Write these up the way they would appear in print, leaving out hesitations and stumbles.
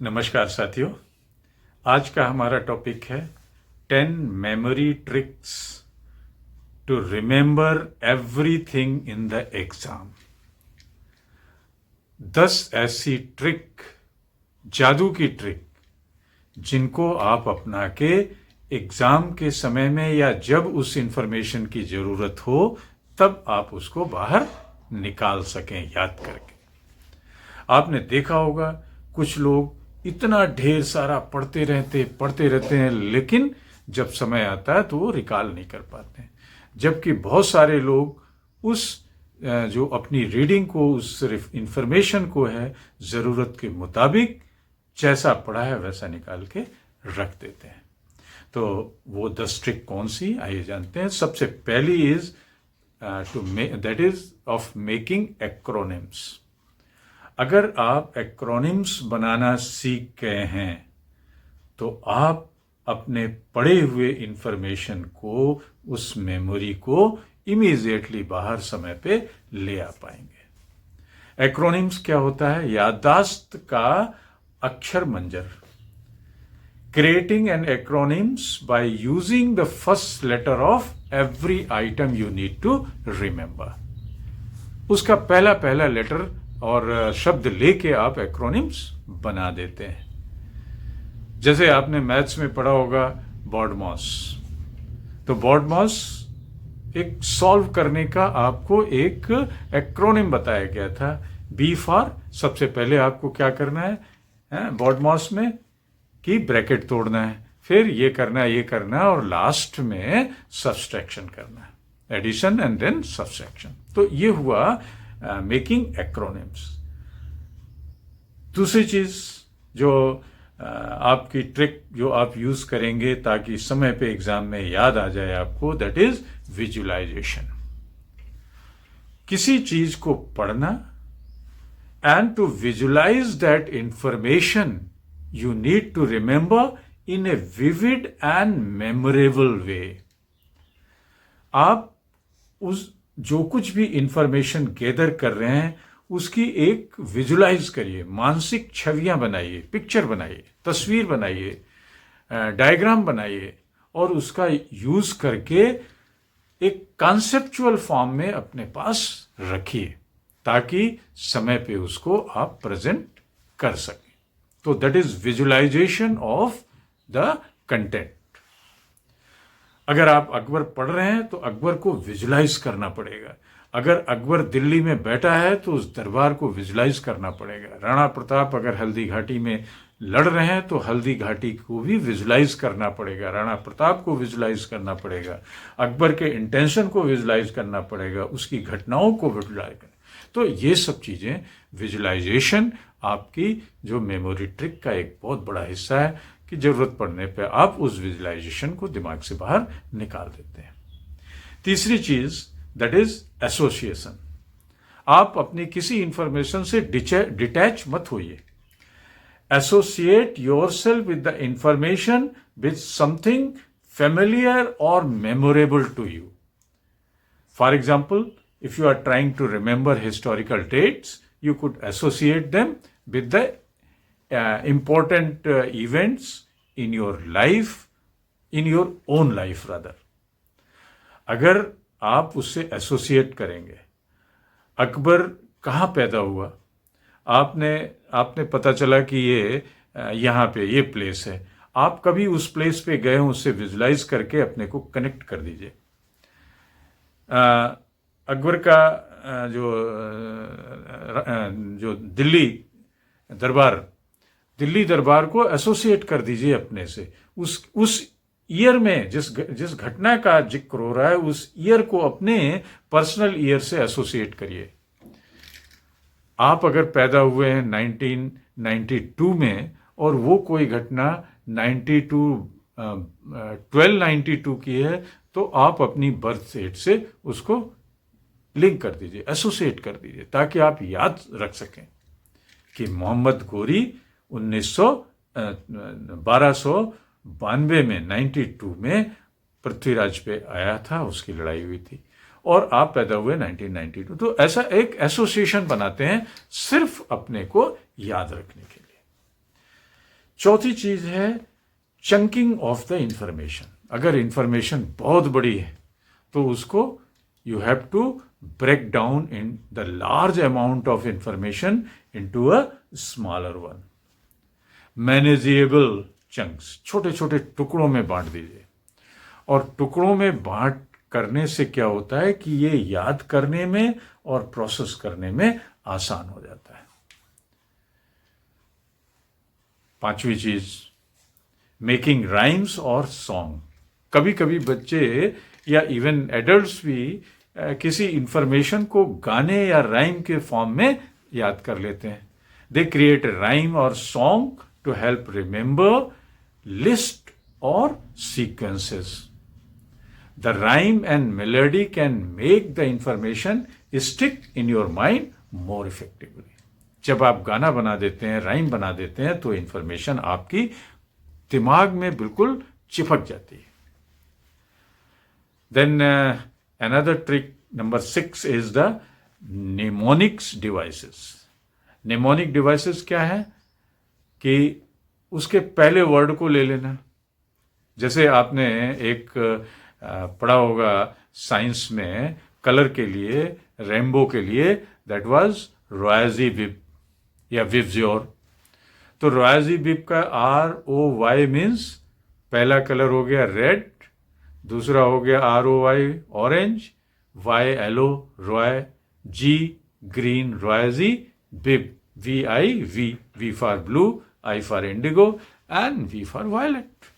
नमस्कार साथियों, आज का हमारा टॉपिक है 10 memory tricks to remember everything in the exam. 10 ऐसी ट्रिक, जादू की ट्रिक, जिनको आप अपना के एग्जाम के समय में या जब उस इंफॉर्मेशन की जरूरत हो तब आप उसको बाहर निकाल सकें याद करके। आपने देखा होगा कुछ लोग इतना ढेर सारा पढ़ते रहते हैं लेकिन जब समय आता है तो वो रिकॉल नहीं कर पाते हैं, जबकि बहुत सारे लोग उस जो अपनी रीडिंग को, उस सिर्फ इंफॉर्मेशन को है ज़रूरत के मुताबिक जैसा पढ़ा है वैसा निकाल के रख देते हैं। तो वो 10 ट्रिक कौन सी, आइए जानते हैं। सबसे पहली is that is of making acronyms. अगर आप एक्रोनिम्स बनाना सीख गए हैं तो आप अपने पढ़े हुए इंफॉर्मेशन को, उस मेमोरी को इमीडिएटली बाहर समय पे ले आ पाएंगे। एक्रोनिम्स क्या होता है? याददाश्त का अक्षर मंजर। Creating an acronyms by using the first letter of every item you need to remember. उसका पहला लेटर और शब्द लेके आप एक्रोनिम्स बना देते हैं। जैसे आपने मैथ्स में पढ़ा होगा BODMAS, तो BODMAS एक सॉल्व करने का आपको एक एक्रोनिम बताया गया था। B फॉर, सबसे पहले आपको क्या करना है BODMAS में कि ब्रैकेट तोड़ना है, फिर ये करना है और लास्ट में सब्सट्रैक्शन करना है, एडिशन एंड देन सब्सट्रैक्शन। तो ये हुआ मेकिंग एक्रोनिम्स। दूसरी चीज जो आपकी ट्रिक जो आप यूज करेंगे ताकि समय पे एग्जाम में याद आ जाए आपको, दैट इज विजुअलाइजेशन। किसी चीज को पढ़ना and to visualize that information you need to remember in a vivid and memorable way. आप उस जो कुछ भी इंफॉर्मेशन गैदर कर रहे हैं उसकी एक विजुलाइज करिए, मानसिक छवियां बनाइए, पिक्चर बनाइए, तस्वीर बनाइए, डायग्राम बनाइए और उसका यूज करके एक कॉन्सेप्चुअल फॉर्म में अपने पास रखिए ताकि समय पे उसको आप प्रेजेंट कर सकें। तो that is visualisation of the content. अगर आप अकबर पढ़ रहे हैं तो अकबर को विजुलाइज करना पड़ेगा। अगर अकबर दिल्ली में बैठा है तो उस दरबार को विजुलाइज करना पड़ेगा। राणा प्रताप अगर हल्दी घाटी में लड़ रहे हैं तो हल्दी घाटी को भी विजुलाइज करना पड़ेगा, राणा प्रताप को विजुलाइज करना पड़ेगा, अकबर के इंटेंशन को विजुलाइज करना पड़ेगा, उसकी घटनाओं को विजुलाइज करना। तो ये सब चीजें, विजुलाइजेशन आपकी जो मेमोरी ट्रिक का एक बहुत बड़ा हिस्सा है कि जरूरत पड़ने पे आप उस विजुअलाइजेशन को दिमाग से बाहर निकाल देते हैं। तीसरी चीज दैट इज एसोसिएशन। आप अपनी किसी इंफॉर्मेशन से डिटैच मत होइए। Associate yourself with the information with something familiar और memorable to you. For example, if you are trying to remember historical dates, you could associate them with the important events in your life, in your own life rather. अगर आप उससे associate करेंगे, अकबर कहाँ पैदा हुआ, आपने पता चला कि ये यहाँ पे ये प्लेस है, आप कभी उस प्लेस पे गए हो, उससे विजुलाइज करके अपने को कनेक्ट कर दीजिए। अकबर का जो दिल्ली दरबार को एसोसिएट कर दीजिए अपने से। उस ईयर में जिस घटना का जिक्र हो रहा है उस ईयर को अपने पर्सनल ईयर से एसोसिएट करिए। आप अगर पैदा हुए हैं 1992 में और वो कोई घटना 1292 की है तो आप अपनी बर्थ डेट से उसको लिंक कर दीजिए, एसोसिएट कर दीजिए, ताकि आप याद रख सकें कि मोहम्मद गोरी 1292 में 92 में पृथ्वीराज पे आया था, उसकी लड़ाई हुई थी और आप पैदा हुए 1992। तो ऐसा एक एसोसिएशन बनाते हैं सिर्फ अपने को याद रखने के लिए। चौथी चीज है चंकिंग ऑफ द इंफॉर्मेशन। अगर इंफॉर्मेशन बहुत बड़ी है तो उसको you have to break down in the large amount of information into a smaller one. Manageable chunks, छोटे छोटे टुकड़ों में बांट दीजिए। और टुकड़ों में बांट करने से क्या होता है कि ये याद करने में और प्रोसेस करने में आसान हो जाता है। पांचवी चीज, मेकिंग राइम्स और सॉन्ग। कभी कभी बच्चे या इवन एडल्ट्स भी किसी इंफॉर्मेशन को गाने या राइम के फॉर्म में याद कर लेते हैं। दे क्रिएट ए राइम और song to help remember list और sequences. The rhyme and melody can make the information stick in your mind more effectively. जब आप गाना बना देते हैं, राइम बना देते हैं, तो इंफॉर्मेशन आपकी दिमाग में बिल्कुल चिपक जाती है। Then another trick number 6 is the mnemonics devices. Mnemonic devices क्या है कि उसके पहले वर्ड को ले लेना। जैसे आपने एक पढ़ा होगा साइंस में, कलर के लिए, रेनबो के लिए, दैट वाज रॉयजी बिब या विबज्योर। तो रॉयजी बिब का ROY मीन्स पहला कलर हो गया रेड, दूसरा हो गया ROY orange, YLO Roy, G green Roy G, Biv VIV, V for blue, I for indigo and V for violet.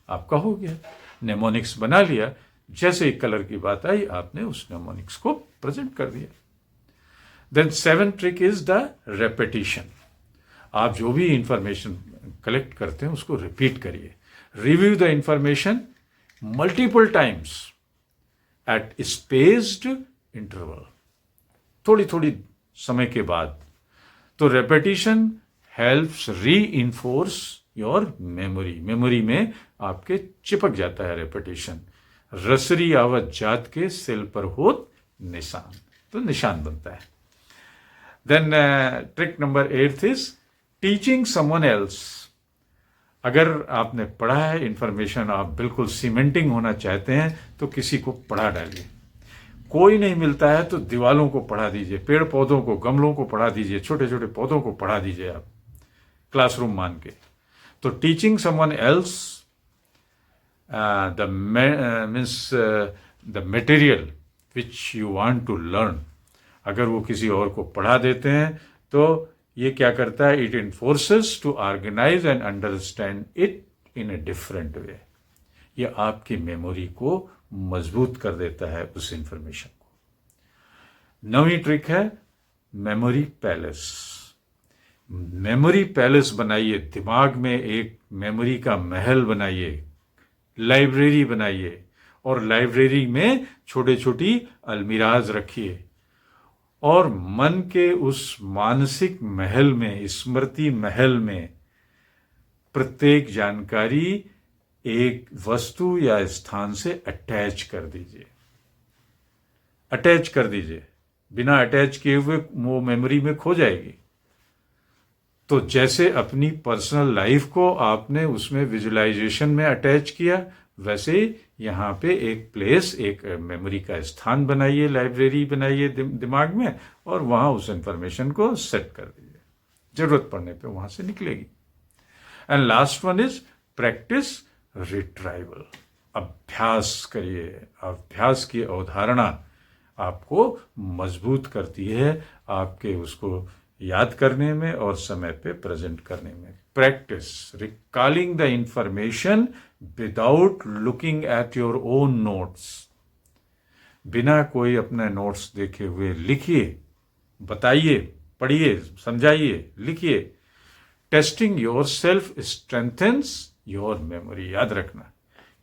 आपका हो गया, नेमोनिक्स बना लिया। जैसे ही कलर की बात आई आपने उस नेमोनिक्स को प्रेजेंट कर दिया। Then 7 trick is the repetition. आप जो भी इंफॉर्मेशन कलेक्ट करते हैं उसको रिपीट करिए। Review the information multiple times at spaced interval, थोड़ी थोड़ी समय के बाद। तो repetition helps reinforce your memory. Memory में आपके चिपक जाता है रेपिटेशन। रसरी आवत जात के सेल पर होत निशान, तो निशान बनता है। Then trick number 8 is teaching someone else. अगर आपने पढ़ा है इंफॉर्मेशन, आप बिल्कुल सीमेंटिंग होना चाहते हैं, तो किसी को पढ़ा डालिए। कोई नहीं मिलता है तो दीवालों को पढ़ा दीजिए, पेड़ पौधों को, गमलों को पढ़ा दीजिए, छोटे छोटे पौधों को पढ़ा दीजिए आप क्लासरूम मान के। तो teaching someone else the material which you want to learn, अगर वो किसी और को पढ़ा देते हैं तो ये क्या करता है, it enforces to organize and understand it in a different way. ये आपकी मेमोरी को मजबूत कर देता है उस इंफॉर्मेशन को। 9वीं ट्रिक है मेमोरी पैलेस। मेमोरी पैलेस बनाइए, दिमाग में एक मेमोरी का महल बनाइए, लाइब्रेरी बनाइए, और लाइब्रेरी में छोटे छोटी अलमीराज रखिए, और मन के उस मानसिक महल में, स्मृति महल में प्रत्येक जानकारी एक वस्तु या स्थान से अटैच कर दीजिए। अटैच कर दीजिए, बिना अटैच किए हुए वो मेमोरी में खो जाएगी। तो जैसे अपनी पर्सनल लाइफ को आपने उसमें विजुअलाइजेशन में अटैच किया, वैसे ही यहाँ पे एक प्लेस, एक मेमोरी का स्थान बनाइए, लाइब्रेरी बनाइए दिमाग में, और वहाँ उस इंफॉर्मेशन को सेट कर दीजिए। जरूरत पड़ने पे वहाँ से निकलेगी। And last one is practice retrieval. अभ्यास करिए। अभ्यास की अवधारणा आपको मजबूत करती है, आपके उसको याद करने में और समय पे प्रेजेंट करने में। Practice recalling the information without looking at your own notes. बिना कोई अपने नोट्स देखे हुए लिखिए, बताइए, पढ़िए, समझाइए, लिखिए। Testing yourself strengthens your memory. याद रखना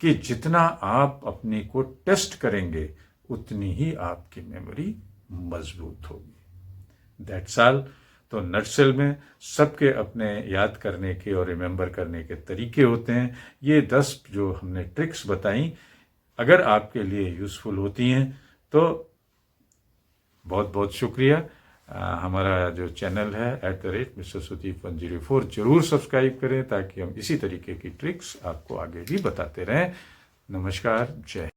कि जितना आप अपने को टेस्ट करेंगे उतनी ही आपकी मेमोरी मजबूत होगी। That's all. तो नटसेल में सबके अपने याद करने के और रिमेंबर करने के तरीके होते हैं। ये 10 जो हमने ट्रिक्स बताई, अगर आपके लिए यूजफुल होती हैं तो बहुत बहुत शुक्रिया। हमारा जो चैनल है @Mr. Sudeep 104 जरूर सब्सक्राइब करें ताकि हम इसी तरीके की ट्रिक्स आपको आगे भी बताते रहें। नमस्कार, जय